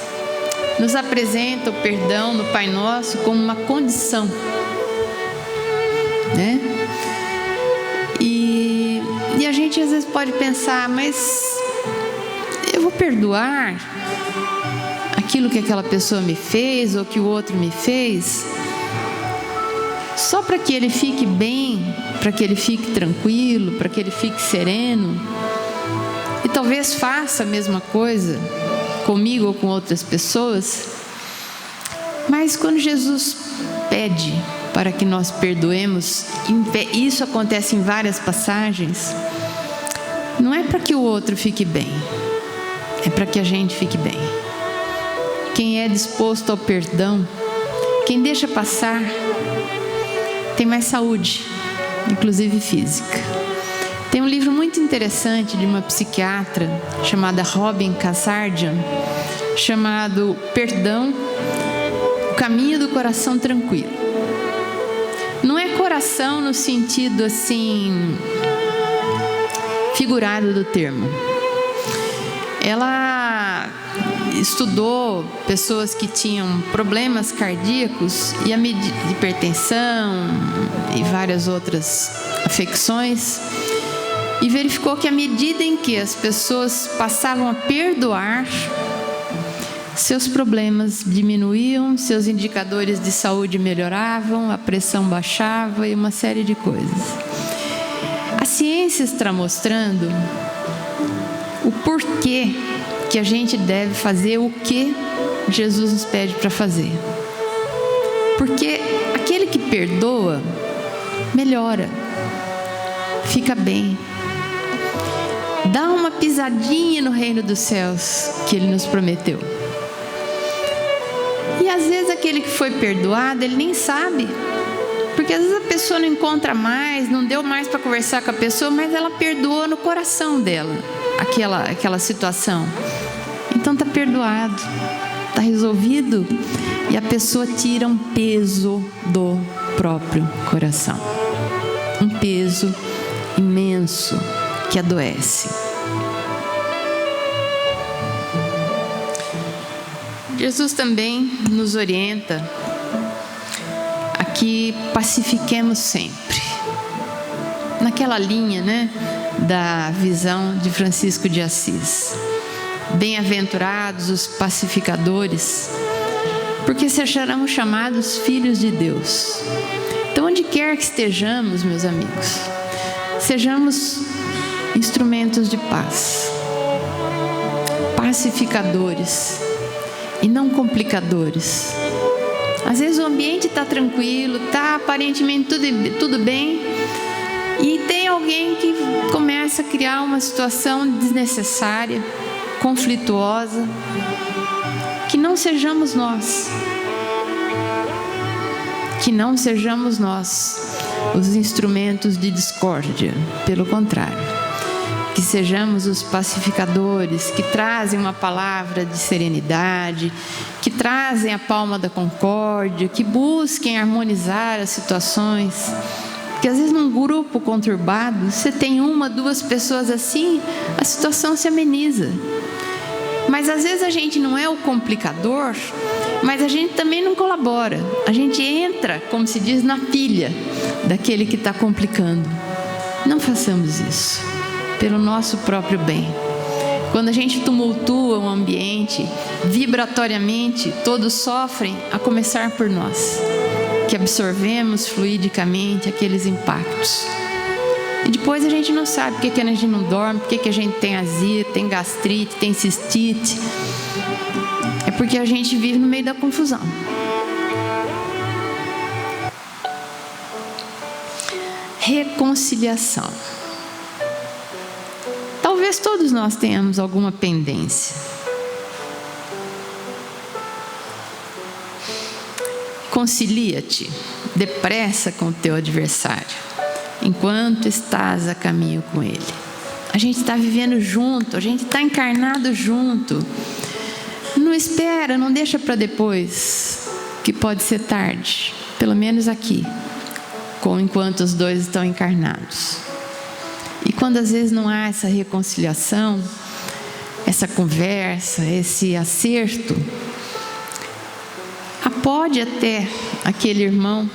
Nos apresenta o perdão no Pai Nosso como uma condição, né? E a gente às vezes pode pensar: mas eu vou perdoar aquilo que aquela pessoa me fez ou que o outro me fez só para que ele fique bem, para que ele fique tranquilo, para que ele fique sereno? E talvez faça a mesma coisa comigo ou com outras pessoas. Mas quando Jesus pede para que nós perdoemos, isso acontece em várias passagens, não é para que o outro fique bem, é para que a gente fique bem. Quem é disposto ao perdão, quem deixa passar, tem mais saúde, inclusive física. Tem um livro muito interessante de uma psiquiatra chamada Robin Kassarjian, chamado Perdão, caminho do coração tranquilo. Não é coração no sentido assim figurado do termo. Ela estudou pessoas que tinham problemas cardíacos e hipertensão e várias outras afecções, e verificou que à medida em que as pessoas passavam a perdoar, seus problemas diminuíam, seus indicadores de saúde melhoravam, a pressão baixava e uma série de coisas. A ciência está mostrando o porquê que a gente deve fazer o que Jesus nos pede para fazer. Porque aquele que perdoa, melhora, fica bem, dá uma pisadinha no reino dos céus que Ele nos prometeu. E às vezes aquele que foi perdoado, ele nem sabe. Porque às vezes a pessoa não encontra mais, não deu mais para conversar com a pessoa, mas ela perdoou no coração dela aquela situação. Então está perdoado, está resolvido, e a pessoa tira um peso do próprio coração. Um peso imenso que adoece. Jesus também nos orienta a que pacifiquemos sempre. Naquela linha, da visão de Francisco de Assis. Bem-aventurados os pacificadores, porque serão chamados filhos de Deus. Então, onde quer que estejamos, meus amigos, sejamos instrumentos de paz, pacificadores e não complicadores. Às vezes o ambiente está tranquilo, está aparentemente tudo bem, e tem alguém que começa a criar uma situação desnecessária, conflituosa. Que não sejamos nós. Que não sejamos nós os instrumentos de discórdia. Pelo contrário. Que sejamos os pacificadores, que trazem uma palavra de serenidade, que trazem a palma da concórdia, que busquem harmonizar as situações. Porque às vezes num grupo conturbado, você tem 1, 2 pessoas assim, a situação se ameniza. Mas às vezes a gente não é o complicador, mas a gente também não colabora. A gente entra, como se diz, na pilha daquele que está complicando. Não façamos isso, pelo nosso próprio bem. Quando a gente tumultua um ambiente, vibratoriamente, todos sofrem, a começar por nós, que absorvemos fluidicamente aqueles impactos. E depois a gente não sabe por que a gente não dorme, por que a gente tem azia, tem gastrite, tem cistite. É porque a gente vive no meio da confusão. Reconciliação. Talvez todos nós tenhamos alguma pendência. Concilia-te depressa com o teu adversário, enquanto estás a caminho com ele. A gente está vivendo junto, a gente está encarnado junto. Não espera, não deixa para depois, que pode ser tarde, pelo menos aqui, enquanto os dois estão encarnados. E quando às vezes não há essa reconciliação, essa conversa, esse acerto, pode até aquele irmão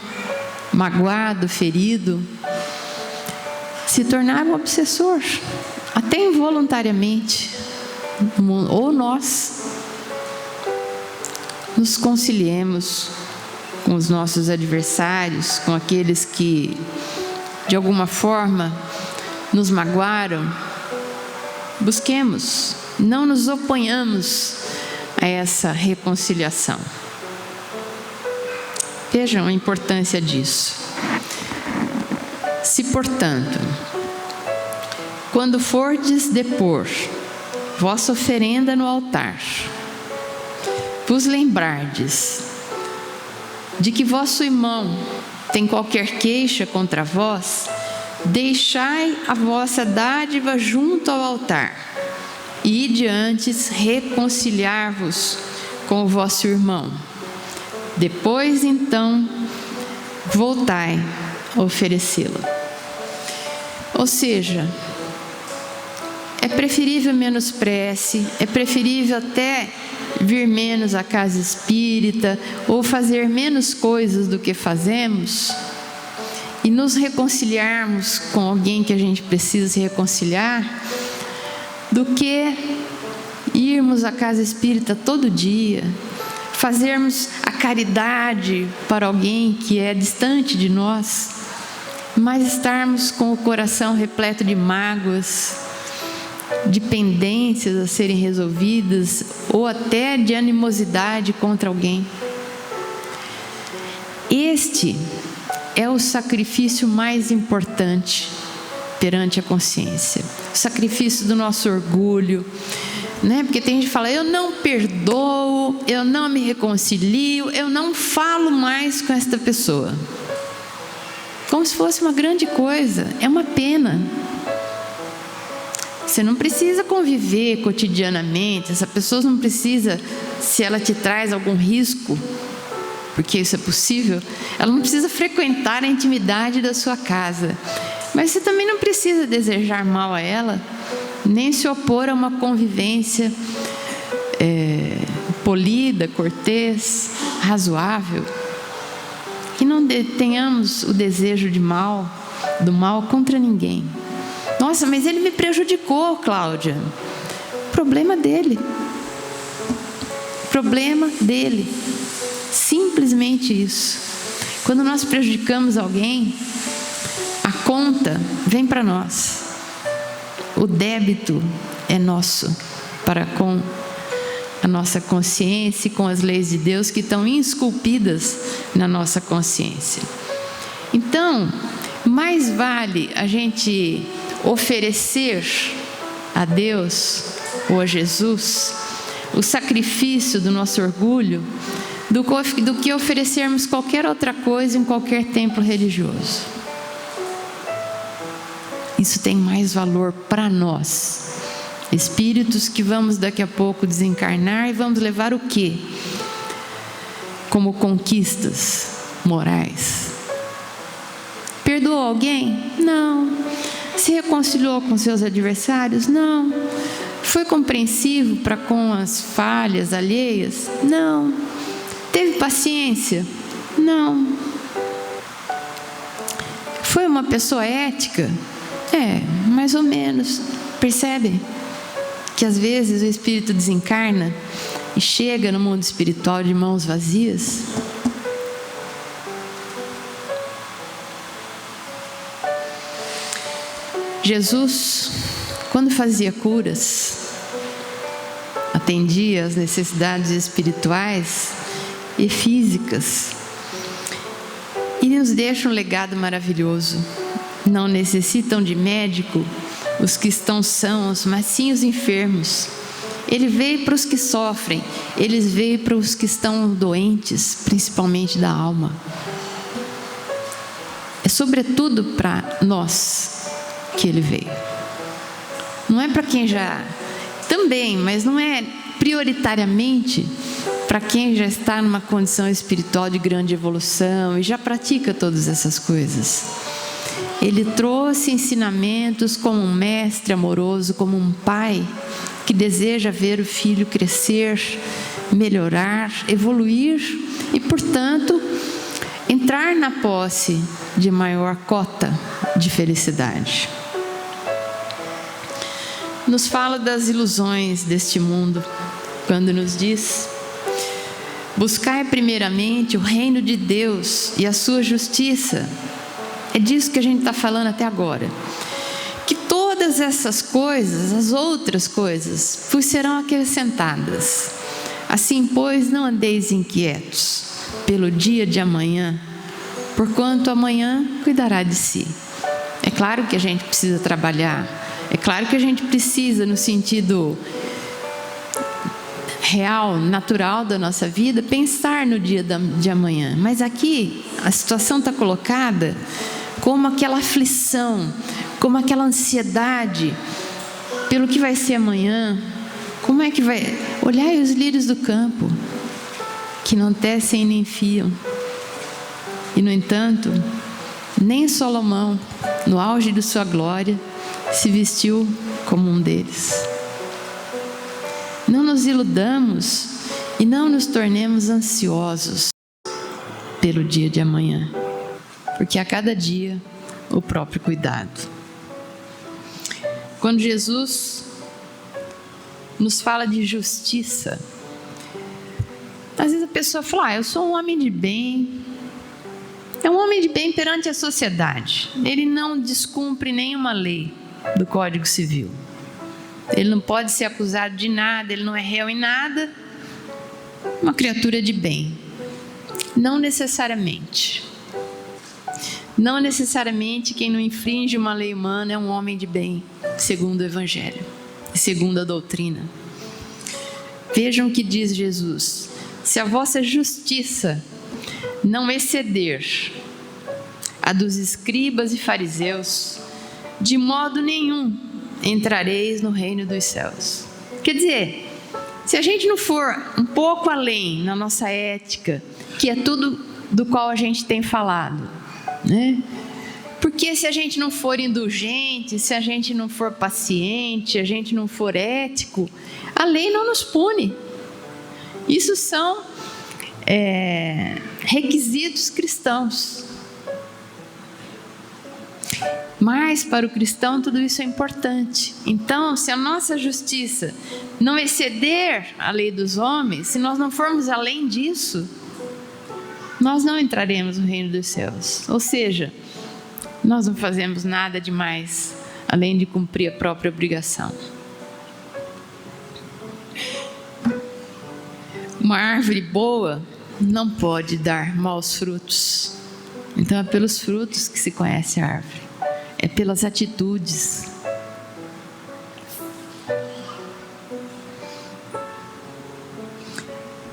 magoado, ferido, se tornar um obsessor, até involuntariamente. Ou nós nos conciliemos com os nossos adversários, com aqueles que de alguma forma nos magoaram. Busquemos, não nos oponhamos a essa reconciliação. Vejam a importância disso. Se, portanto, quando fordes depor vossa oferenda no altar, vos lembrardes de que vosso irmão tem qualquer queixa contra vós, deixai a vossa dádiva junto ao altar, e ide antes reconciliar-vos com o vosso irmão, Depois, então, voltai a oferecê-la. Ou seja, é preferível menos prece, é preferível até vir menos à casa espírita, ou fazer menos coisas do que fazemos, e nos reconciliarmos com alguém que a gente precisa se reconciliar, do que irmos à casa espírita todo dia, fazermos a caridade para alguém que é distante de nós, mas estarmos com o coração repleto de mágoas, de pendências a serem resolvidas, ou até de animosidade contra alguém. Este é o sacrifício mais importante perante a consciência. O sacrifício do nosso orgulho, né? Porque tem gente que fala, eu não perdoo, eu não me reconcilio, eu não falo mais com esta pessoa. Como se fosse uma grande coisa. É uma pena. Você não precisa conviver cotidianamente, essa pessoa não precisa, se ela te traz algum risco, porque isso é possível, ela não precisa frequentar a intimidade da sua casa. Mas você também não precisa desejar mal a ela, nem se opor a uma convivência polida, cortês, razoável. Que não tenhamos o desejo do mal contra ninguém. Nossa, mas ele me prejudicou, Cláudia. Problema dele. Problema dele. Simplesmente isso. Quando nós prejudicamos alguém, a conta vem para nós. O débito é nosso para com a nossa consciência e com as leis de Deus que estão esculpidas na nossa consciência. Então, mais vale a gente oferecer a Deus ou a Jesus o sacrifício do nosso orgulho do que oferecermos qualquer outra coisa em qualquer templo religioso. Isso tem mais valor para nós, espíritos que vamos daqui a pouco desencarnar e vamos levar o quê? Como conquistas morais. Perdoou alguém? Não. Se reconciliou com seus adversários? Não. Foi compreensivo para com as falhas alheias? Não. Teve paciência? Não. Foi uma pessoa ética? Mais ou menos. Percebe que às vezes o espírito desencarna e chega no mundo espiritual de mãos vazias? Jesus, quando fazia curas, atendia às necessidades espirituais e físicas, e nos deixa um legado maravilhoso. Não necessitam de médico os que estão sãos, mas sim os enfermos. Ele veio para os que sofrem, ele veio para os que estão doentes, principalmente da alma. É sobretudo para nós que ele veio. Não é para quem já... Também, mas não é prioritariamente para quem já está numa condição espiritual de grande evolução e já pratica todas essas coisas. Ele trouxe ensinamentos como um mestre amoroso, como um pai que deseja ver o filho crescer, melhorar, evoluir e, portanto, entrar na posse de maior cota de felicidade. Nos fala das ilusões deste mundo, quando nos diz: buscai primeiramente o reino de Deus e a sua justiça. É disso que a gente está falando até agora. Que todas essas coisas, as outras coisas, vos serão acrescentadas. Assim, pois, não andeis inquietos pelo dia de amanhã, porquanto amanhã cuidará de si. É claro que a gente precisa trabalhar, é claro que a gente precisa, no sentido real, natural da nossa vida, pensar no dia de amanhã. Mas aqui a situação está colocada como aquela aflição, como aquela ansiedade pelo que vai ser amanhã. Como é que vai... Olhai os lírios do campo, que não tecem nem fiam. E, no entanto, nem Salomão, no auge de sua glória, se vestiu como um deles. Não nos iludamos e não nos tornemos ansiosos pelo dia de amanhã, porque a cada dia o próprio cuidado. Quando Jesus nos fala de justiça, às vezes a pessoa fala: eu sou um homem de bem. É um homem de bem perante a sociedade. Ele não descumpre nenhuma lei do Código Civil. Ele não pode ser acusado de nada, ele não é réu em nada. Uma criatura de bem. Não necessariamente. Não necessariamente quem não infringe uma lei humana é um homem de bem, segundo o Evangelho e segundo a doutrina. Vejam o que diz Jesus: se a vossa justiça não exceder a dos escribas e fariseus, de modo nenhum entrareis no reino dos céus. Quer dizer, se a gente não for um pouco além na nossa ética, que é tudo do qual a gente tem falado, né? Porque se a gente não for indulgente, se a gente não for paciente, a gente não for ético, a lei não nos pune. Isso são requisitos cristãos. Mas para o cristão tudo isso é importante. Então, se a nossa justiça não exceder a lei dos homens, se nós não formos além disso, nós não entraremos no reino dos céus. Ou seja, nós não fazemos nada demais além de cumprir a própria obrigação. Uma árvore boa não pode dar maus frutos. Então é pelos frutos que se conhece a árvore. É pelas atitudes.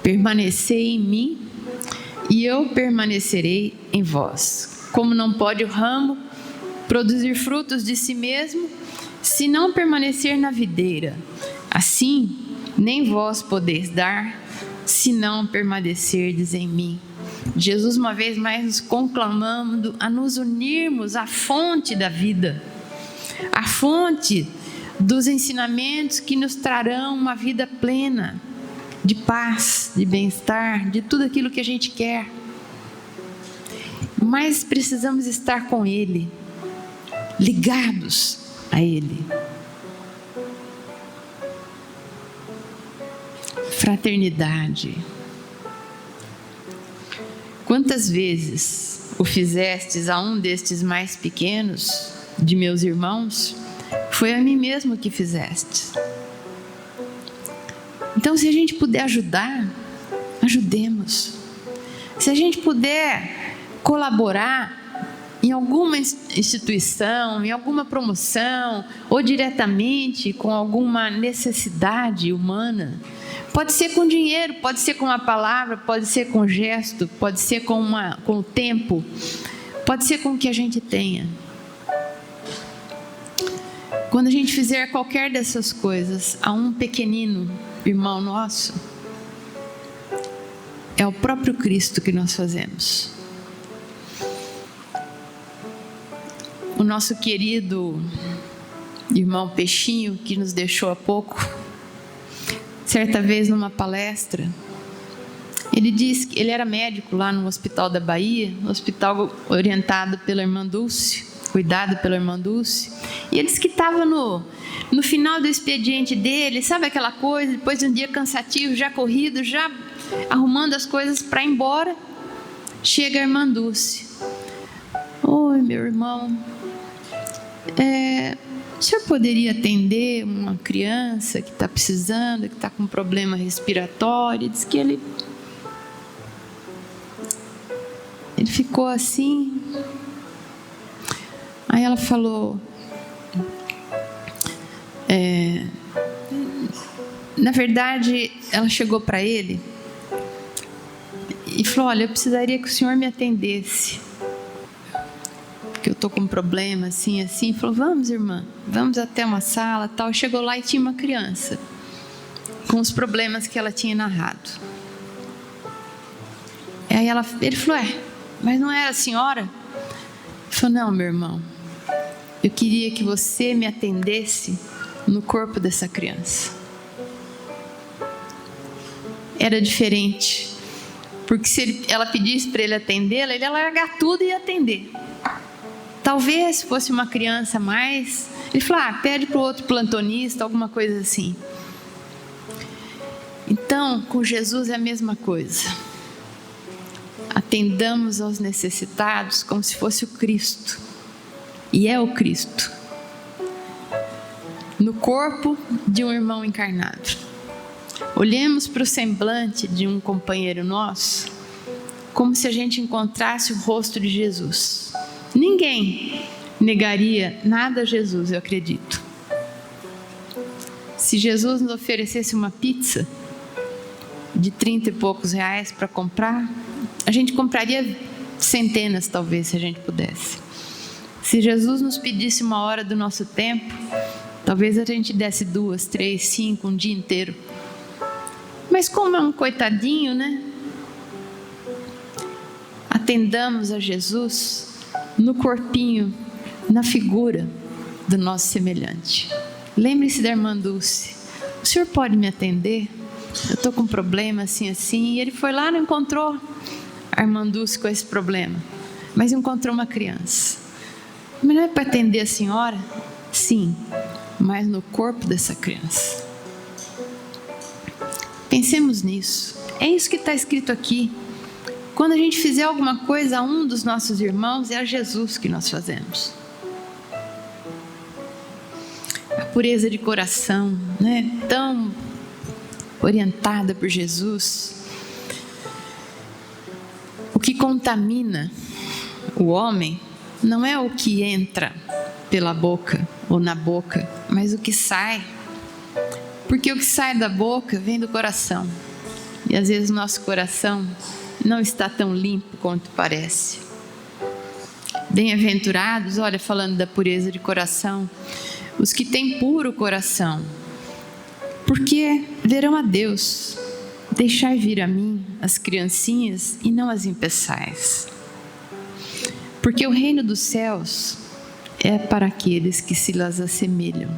Permanecei em mim e eu permanecerei em vós. Como não pode o ramo produzir frutos de si mesmo, se não permanecer na videira, assim nem vós podeis dar, se não permanecerdes em mim. Jesus uma vez mais nos conclamando a nos unirmos à fonte da vida, à fonte dos ensinamentos que nos trarão uma vida plena, de paz, de bem-estar, de tudo aquilo que a gente quer. Mas precisamos estar com Ele, ligados a Ele. Fraternidade. Quantas vezes o fizestes a um destes mais pequenos de meus irmãos, foi a mim mesmo que fizestes. Então, se a gente puder ajudar, ajudemos. Se a gente puder colaborar em alguma instituição, em alguma promoção, ou diretamente com alguma necessidade humana, pode ser com dinheiro, pode ser com uma palavra, pode ser com gesto, pode ser com o tempo, pode ser com o que a gente tenha. Quando a gente fizer qualquer dessas coisas a um pequenino irmão nosso, é o próprio Cristo que nós fazemos. O nosso querido irmão Peixinho, que nos deixou há pouco, certa vez numa palestra, ele disse que ele era médico lá no Hospital da Bahia, um hospital orientado pela irmã Dulce, cuidado pela irmã Dulce, e ele disse que estava no final do expediente dele, sabe aquela coisa, depois de um dia cansativo, já corrido, já arrumando as coisas para ir embora, chega a irmã Dulce. Oi, meu irmão, o senhor poderia atender uma criança que está precisando, que está com problema respiratório? Diz que ele ficou assim. Aí ela falou, na verdade, ela chegou para ele e falou: olha, eu precisaria que o senhor me atendesse, porque eu estou com um problema assim, assim. Falou: vamos, irmã, vamos até uma sala, tal. Chegou lá e tinha uma criança com os problemas que ela tinha narrado. Aí ele falou, mas não era a senhora? Ele falou, não, meu irmão, eu queria que você me atendesse no corpo dessa criança. Era diferente, porque se ela pedisse para ele atendê-la, ele ia largar tudo e ia atender. Talvez fosse uma criança a mais, ele falou, pede para o outro plantonista, alguma coisa assim. Então, com Jesus é a mesma coisa. Atendamos aos necessitados como se fosse o Cristo. E é o Cristo. No corpo de um irmão encarnado. Olhemos para o semblante de um companheiro nosso, como se a gente encontrasse o rosto de Jesus. Ninguém negaria nada a Jesus, eu acredito. Se Jesus nos oferecesse uma pizza de 30 e poucos reais para comprar, a gente compraria centenas, talvez, se a gente pudesse. Se Jesus nos pedisse uma hora do nosso tempo, talvez a gente desse 2, 3, 5, um dia inteiro. Mas como é um coitadinho, né? Atendamos a Jesus no corpinho, na figura do nosso semelhante. Lembre-se da irmã Dulce. O senhor pode me atender? Eu estou com um problema assim. E ele foi lá e não encontrou a irmã Dulce com esse problema, mas encontrou uma criança. Mas não é para atender a senhora? Sim, mas no corpo dessa criança. Pensemos nisso. É isso que está escrito aqui. Quando a gente fizer alguma coisa a um dos nossos irmãos, é a Jesus que nós fazemos. A pureza de coração, né? Tão orientada por Jesus. O que contamina o homem não é o que entra pela boca ou na boca, mas o que sai. Porque o que sai da boca vem do coração. E às vezes o nosso coração não está tão limpo quanto parece. Bem-aventurados, olha, falando da pureza de coração, os que têm puro coração, porque verão a Deus. Deixai vir a mim as criancinhas e não as impeçais. Porque o reino dos céus é para aqueles que se lhes assemelham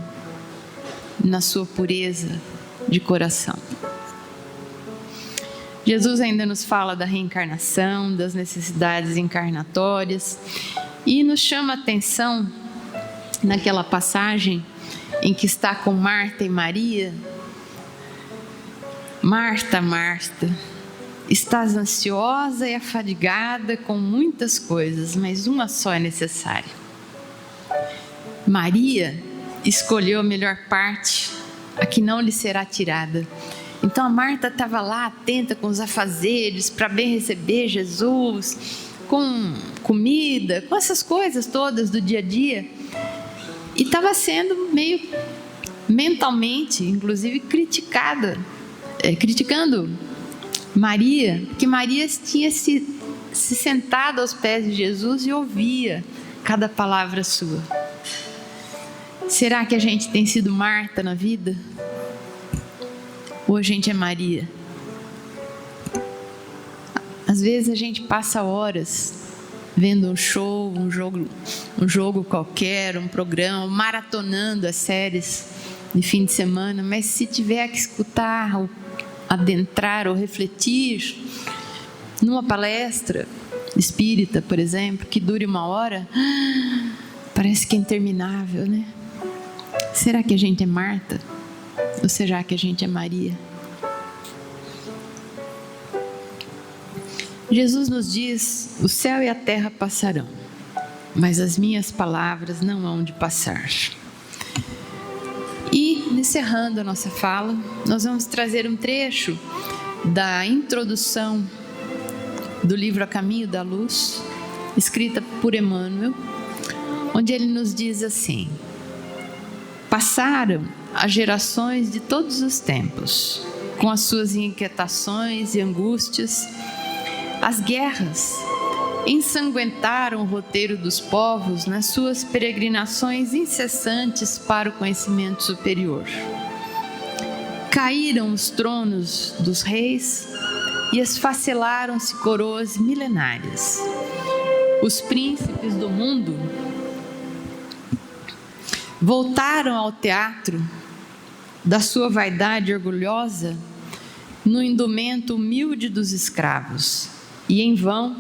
na sua pureza de coração. Jesus ainda nos fala da reencarnação, das necessidades encarnatórias e nos chama a atenção naquela passagem em que está com Marta e Maria. Marta, Marta, estás ansiosa e afadigada com muitas coisas, mas uma só é necessária. Maria escolheu a melhor parte, a que não lhe será tirada. Então a Marta estava lá atenta com os afazeres para bem receber Jesus, com comida, com essas coisas todas do dia a dia, e estava sendo meio mentalmente, inclusive criticando Maria, porque Maria tinha se sentado aos pés de Jesus e ouvia cada palavra sua. Será que a gente tem sido Marta na vida? Ou a gente é Maria? Às vezes a gente passa horas vendo um show, um jogo qualquer, um programa, maratonando as séries de fim de semana, mas se tiver que escutar, ou adentrar ou refletir numa palestra espírita, por exemplo, que dure 1 hora, parece que é interminável, né? Será que a gente é Marta? Ou será que a gente é Maria? Jesus nos diz: o céu e a terra passarão, mas as minhas palavras não hão de passar. E, encerrando a nossa fala, nós vamos trazer um trecho da introdução do livro A Caminho da Luz, escrita por Emmanuel, onde ele nos diz assim: passaram as gerações de todos os tempos, com as suas inquietações e angústias. As guerras ensanguentaram o roteiro dos povos nas suas peregrinações incessantes para o conhecimento superior. Caíram os tronos dos reis e esfacelaram-se coroas milenárias. Os príncipes do mundo voltaram ao teatro da sua vaidade orgulhosa no indumento humilde dos escravos. E em vão,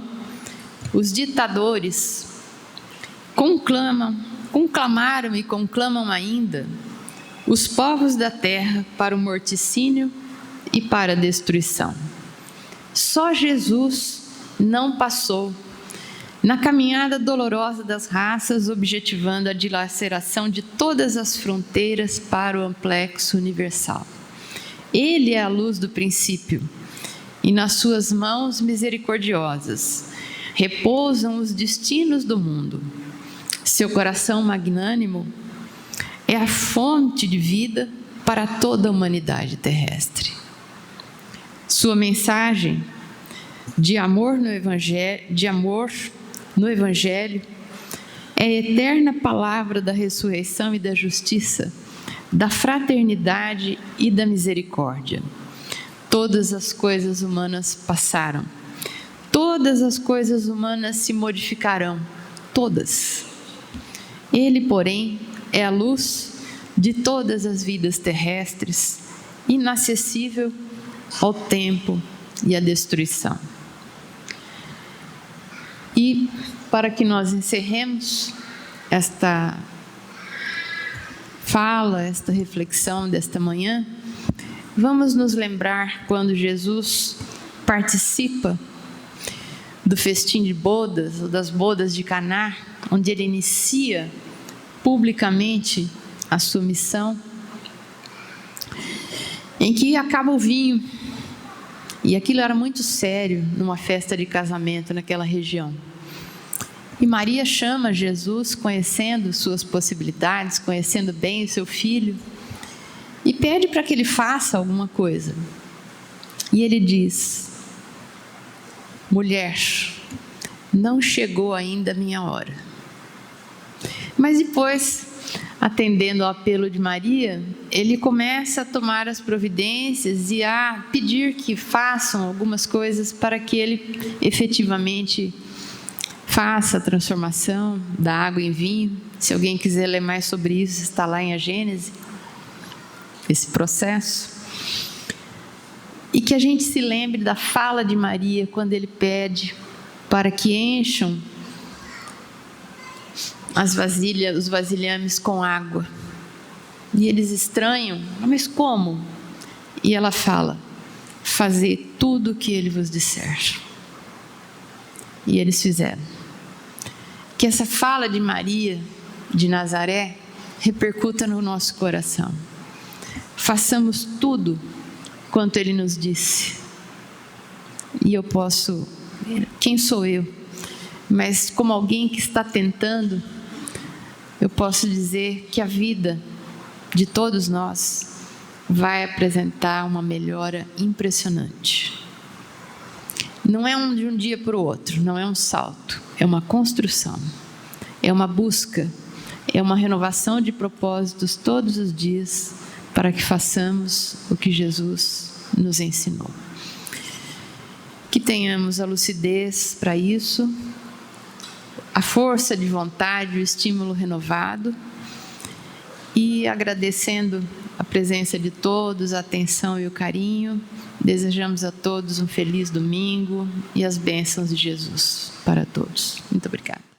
os ditadores conclamaram e conclamam ainda os povos da terra para o morticínio e para a destruição. Só Jesus não passou na caminhada dolorosa das raças, objetivando a dilaceração de todas as fronteiras para o amplexo universal. Ele é a luz do princípio, e nas suas mãos misericordiosas repousam os destinos do mundo. Seu coração magnânimo é a fonte de vida para toda a humanidade terrestre. Sua mensagem de amor no Evangelho é a eterna palavra da ressurreição e da justiça, da fraternidade e da misericórdia. Todas as coisas humanas passaram, todas as coisas humanas se modificarão, todas. Ele, porém, é a luz de todas as vidas terrestres, inacessível ao tempo e à destruição. E para que nós encerremos esta fala, esta reflexão desta manhã, vamos nos lembrar quando Jesus participa do festim de bodas, ou das bodas de Caná, onde ele inicia publicamente a sua missão, em que acaba o vinho, e aquilo era muito sério numa festa de casamento naquela região. E Maria chama Jesus, conhecendo suas possibilidades, conhecendo bem o seu filho, e pede para que ele faça alguma coisa. E ele diz: mulher, não chegou ainda a minha hora. Mas depois, atendendo ao apelo de Maria, ele começa a tomar as providências e a pedir que façam algumas coisas para que ele efetivamente faça a transformação da água em vinho. Se alguém quiser ler mais sobre isso, está lá em Gênesis, esse processo. E que a gente se lembre da fala de Maria quando ele pede para que encham as vasilhas, os vasilhames com água. E eles estranham: mas como? E ela fala: fazei tudo o que ele vos disser. E eles fizeram. Que essa fala de Maria de Nazaré repercuta no nosso coração. Façamos tudo quanto ele nos disse. E eu posso, quem sou eu? Mas como alguém que está tentando, eu posso dizer que a vida de todos nós vai apresentar uma melhora impressionante. Não é de um dia para o outro, não é um salto, é uma construção, é uma busca, é uma renovação de propósitos todos os dias para que façamos o que Jesus nos ensinou. Que tenhamos a lucidez para isso, a força de vontade, o estímulo renovado, e agradecendo a presença de todos, a atenção e o carinho, desejamos a todos um feliz domingo e as bênçãos de Jesus para todos. Muito obrigada.